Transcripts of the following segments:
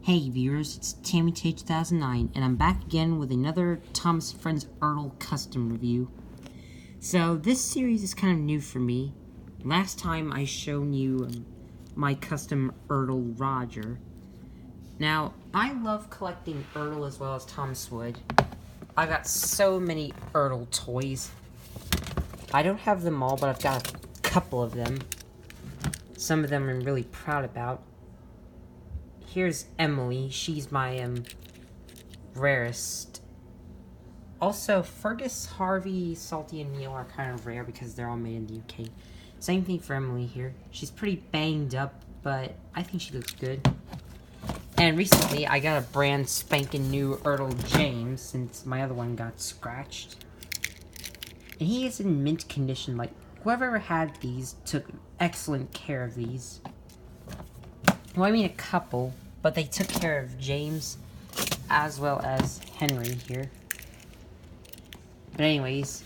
Hey viewers, it's TammyT2009, and I'm back again with another Thomas & Friends Ertl custom review. So this series is kind of new for me. Last time I shown you my custom Ertl Roger. Now, I love collecting Ertl as well as Thomas would. I got so many Ertl toys. I don't have them all, but I've got a couple of them. Some of them I'm really proud about. Here's Emily. She's my rarest. Also, Fergus, Harvey, Salty, and Neil are kind of rare because they're all made in the UK. Same thing for Emily here. She's pretty banged up, but I think she looks good. And recently, I got a brand spanking new Ertl James since my other one got scratched. And he is in mint condition. Like, whoever had these took excellent care of these. Well, I mean a couple, but they took care of James as well as Henry here. But anyways,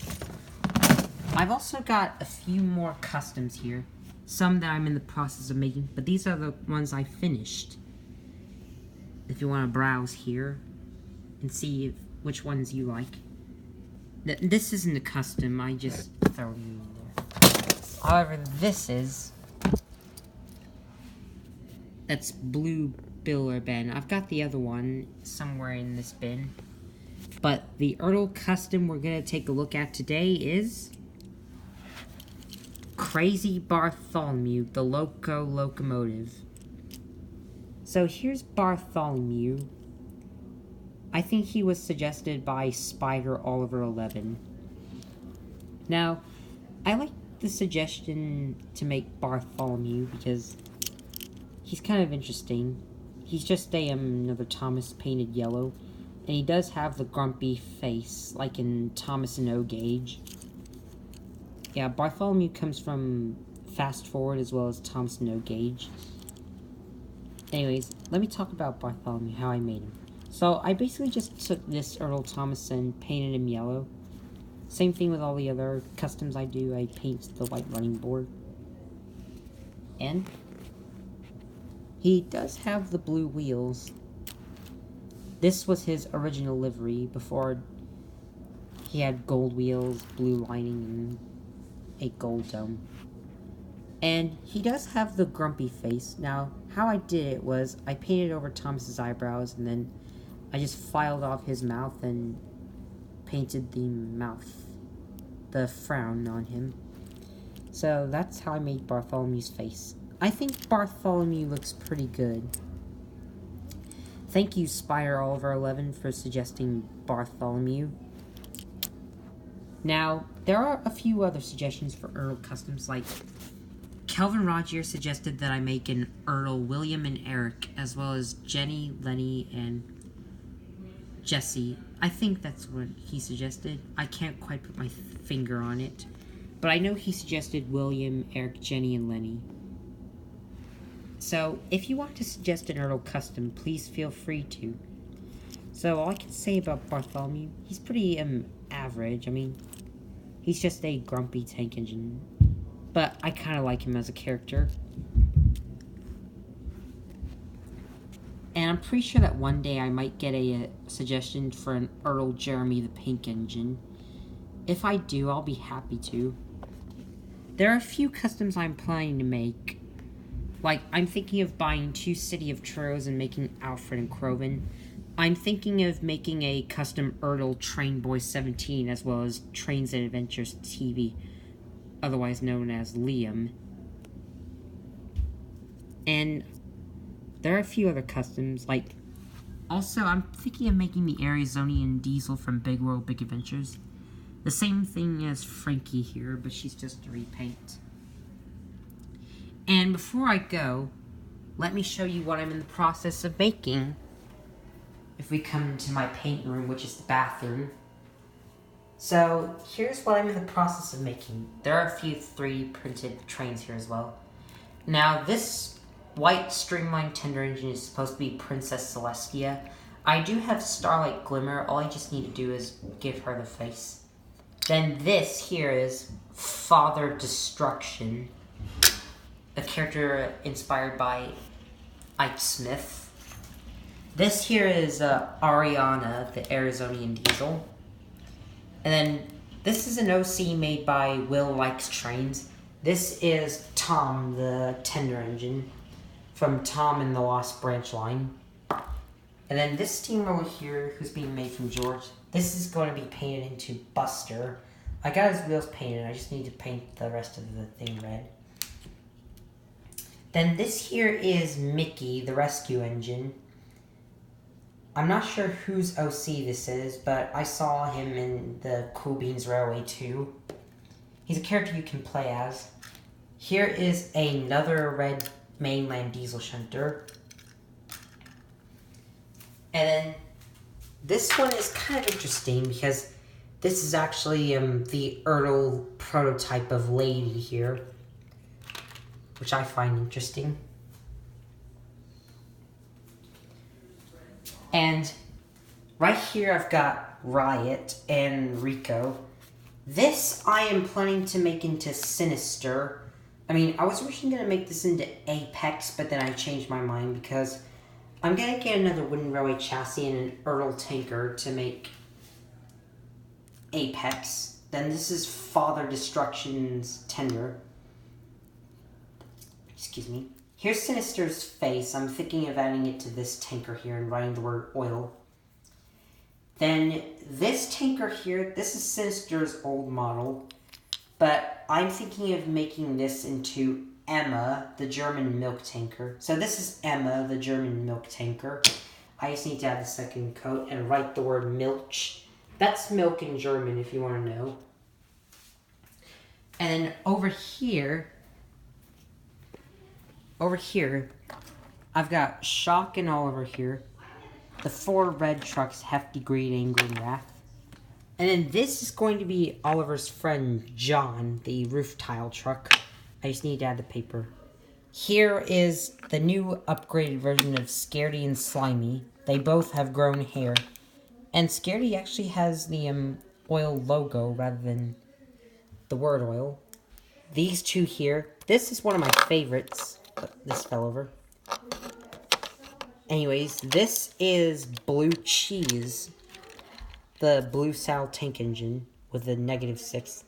I've also got a few more customs here. Some that I'm in the process of making, but these are the ones I finished. If you want to browse here and see which ones you like. This isn't a custom, I just throw it in there. However, this is... That's Blue Bill or Ben. I've got the other one somewhere in this bin. But the Ertl custom we're going to take a look at today is... Crazy Bartholomew, the Loco Locomotive. So here's Bartholomew. I think he was suggested by Spider Oliver 11. Now, I like the suggestion to make Bartholomew because... he's kind of interesting. He's just another Thomas painted yellow. And he does have the grumpy face, like in Thomas and O Gauge. Yeah, Bartholomew comes from Fast Forward as well as Thomas and O Gauge. Anyways, let me talk about Bartholomew, how I made him. So, I basically just took this Ertl Thomas and painted him yellow. Same thing with all the other customs I do. I paint the white running board. And... he does have the blue wheels. This was his original livery before he had gold wheels, blue lining, and a gold dome. And he does have the grumpy face. Now, how I did it was I painted over Thomas's eyebrows and then I just filed off his mouth and painted the mouth, the frown on him. So that's how I made Bartholomew's face. I think Bartholomew looks pretty good. Thank you, Spider Oliver 11, for suggesting Bartholomew. Now, there are a few other suggestions for Ertl customs, like Kelvin Roger suggested that I make an Ertl William and Eric, as well as Jenny, Lenny, and Jesse. I think that's what he suggested. I can't quite put my finger on it, but I know he suggested William, Eric, Jenny, and Lenny. So, if you want to suggest an Ertl custom, please feel free to. So, all I can say about Bartholomew, he's pretty, average. I mean, he's just a grumpy tank engine. But I kind of like him as a character. And I'm pretty sure that one day I might get a suggestion for an Ertl Jeremy the Pink Engine. If I do, I'll be happy to. There are a few customs I'm planning to make. Like, I'm thinking of buying 2 City of Churros and making Alfred and Croven. I'm thinking of making a custom Ertl Train Boy 17, as well as Trains and Adventures TV, otherwise known as Liam. And there are a few other customs, like... Also, I'm thinking of making the Arizonian Diesel from Big World Big Adventures. The same thing as Frankie here, but she's just a repaint. And before I go, let me show you what I'm in the process of making. If we come into my paint room, which is the bathroom. So, here's what I'm in the process of making. There are a few 3D printed trains here as well. Now, this white streamlined tender engine is supposed to be Princess Celestia. I do have Starlight Glimmer. All I just need to do is give her the face. Then this here is Father Destruction. A character inspired by Ike Smith. This here is Ariana, the Arizonian Diesel. And then this is an OC made by Will Likes Trains. This is Tom, the tender engine from Tom and the Lost Branch line. And then this steamroller here, who's being made from George, this is going to be painted into Buster. I got his wheels painted, I just need to paint the rest of the thing red. Then this here is Mickey, the rescue engine. I'm not sure whose OC this is, but I saw him in the Cool Beans Railway 2. He's a character you can play as. Here is another red mainland diesel shunter. And then this one is kind of interesting because this is actually the Ertl prototype of Lady here, which I find interesting. And right here I've got Riot and Rico. This I am planning to make into Sinister. I mean, I was originally going to make this into Apex, but then I changed my mind because I'm going to get another wooden railway chassis and an Ertl tanker to make Apex. Then this is Father Destruction's tender. Excuse me. Here's Sinister's face. I'm thinking of adding it to this tanker here and writing the word oil. Then this tanker here, this is Sinister's old model. But I'm thinking of making this into Emma, the German milk tanker. So this is Emma, the German milk tanker. I just need to add the second coat and write the word Milch. That's milk in German if you want to know. And then over here, I've got Shock and Oliver here. The 4 red trucks, Hefty, Greed, Anger, and Wrath. And then this is going to be Oliver's friend, John, the roof tile truck. I just need to add the paper. Here is the new upgraded version of Scaredy and Slimy. They both have grown hair. And Scaredy actually has the oil logo rather than the word oil. These two here. This is one of my favorites. This fell over. Anyways, this is Blue Cheese, the Blue Sal tank engine with a -6.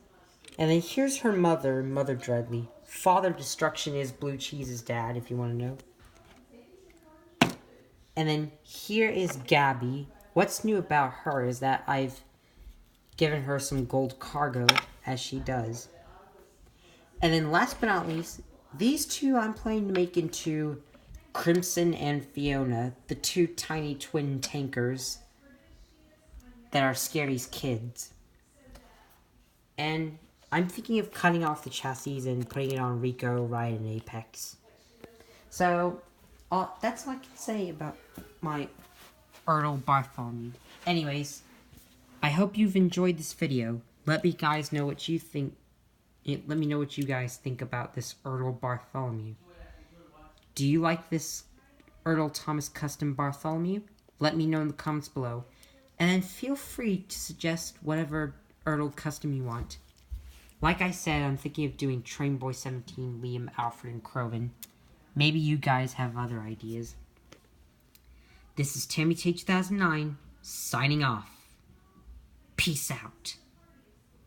And then here's her mother, Mother Dreadly. Father Destruction is Blue Cheese's dad, if you want to know. And then here is Gabby. What's new about her is that I've given her some gold cargo, as she does. And then last but not least, these two I'm planning to make into Crimson and Fiona, the 2 tiny twin tankers that are Scaredy's kids. And I'm thinking of cutting off the chassis and putting it on Rico, Riot, and Apex. So, that's all I can say about my Ertl Bartholomew. Anyways, I hope you've enjoyed this video. Let me guys know what you think. Let me know what you guys think about this Ertl Bartholomew. Do you like this Ertl Thomas custom Bartholomew? Let me know in the comments below. And then feel free to suggest whatever Ertl custom you want. Like I said, I'm thinking of doing Trainboy 17, Liam, Alfred, and Croven. Maybe you guys have other ideas. This is Tammy T 2009, signing off. Peace out.